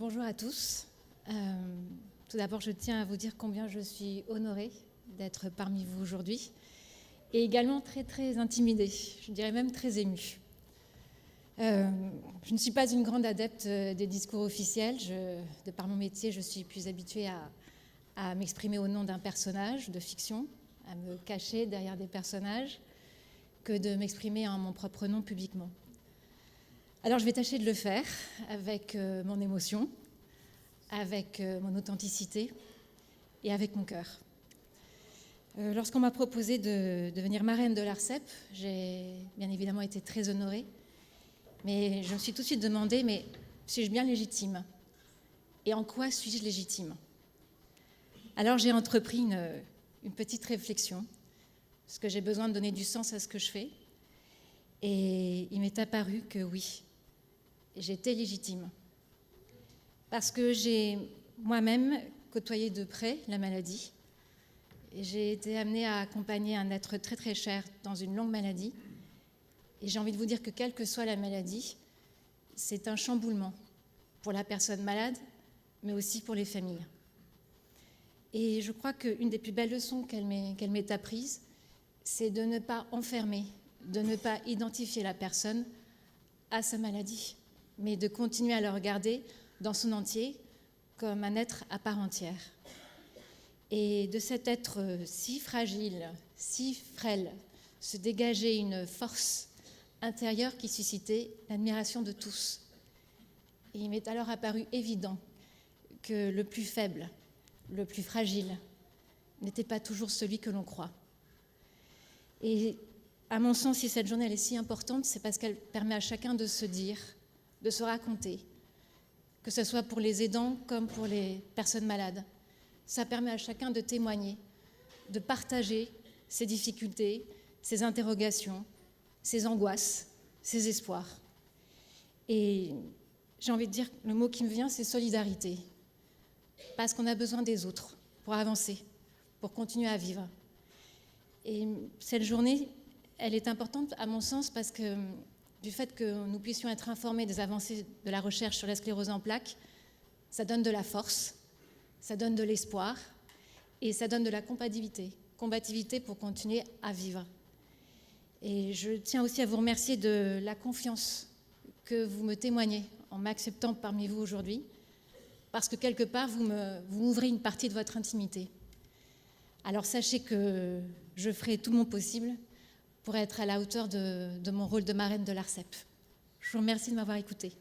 Bonjour à tous. Tout d'abord, je tiens à vous dire combien je suis honorée d'être parmi vous aujourd'hui et également très très intimidée, je dirais même très émue. Je ne suis pas une grande adepte des discours officiels. De par mon métier, je suis plus habituée à m'exprimer au nom d'un personnage de fiction, à me cacher derrière des personnages, que de m'exprimer en mon propre nom publiquement. Alors je vais tâcher de le faire avec mon émotion, avec mon authenticité et avec mon cœur. Lorsqu'on m'a proposé de devenir marraine de l'ARCEP, j'ai bien évidemment été très honorée, mais je me suis tout de suite demandé, mais suis-je bien légitime? Et en quoi suis-je légitime? Alors j'ai entrepris une petite réflexion, parce que j'ai besoin de donner du sens à ce que je fais, et il m'est apparu que oui, j'étais légitime. Parce que j'ai moi-même côtoyé de près la maladie. Et j'ai été amenée à accompagner un être très très cher dans une longue maladie. Et j'ai envie de vous dire que quelle que soit la maladie, c'est un chamboulement pour la personne malade, mais aussi pour les familles. Et je crois qu'une des plus belles leçons qu'elle m'ait apprise, c'est de ne pas enfermer, de ne pas identifier la personne à sa maladie, mais de continuer à la regarder dans son entier, comme un être à part entière. Et de cet être si fragile, si frêle, se dégageait une force intérieure qui suscitait l'admiration de tous. Et il m'est alors apparu évident que le plus faible, le plus fragile, n'était pas toujours celui que l'on croit. Et à mon sens, si cette journée elle est si importante, c'est parce qu'elle permet à chacun de se dire, de se raconter, que ce soit pour les aidants comme pour les personnes malades. Ça permet à chacun de témoigner, de partager ses difficultés, ses interrogations, ses angoisses, ses espoirs. Et j'ai envie de dire, le mot qui me vient, c'est solidarité. Parce qu'on a besoin des autres pour avancer, pour continuer à vivre. Et cette journée, elle est importante à mon sens parce que du fait que nous puissions être informés des avancées de la recherche sur la sclérose en plaques, ça donne de la force, ça donne de l'espoir et ça donne de la combativité pour continuer à vivre. Et je tiens aussi à vous remercier de la confiance que vous me témoignez en m'acceptant parmi vous aujourd'hui, parce que quelque part, vous m'ouvrez une partie de votre intimité. Alors sachez que je ferai tout mon possible pour être à la hauteur de mon rôle de marraine de l'ARCEP. Je vous remercie de m'avoir écoutée.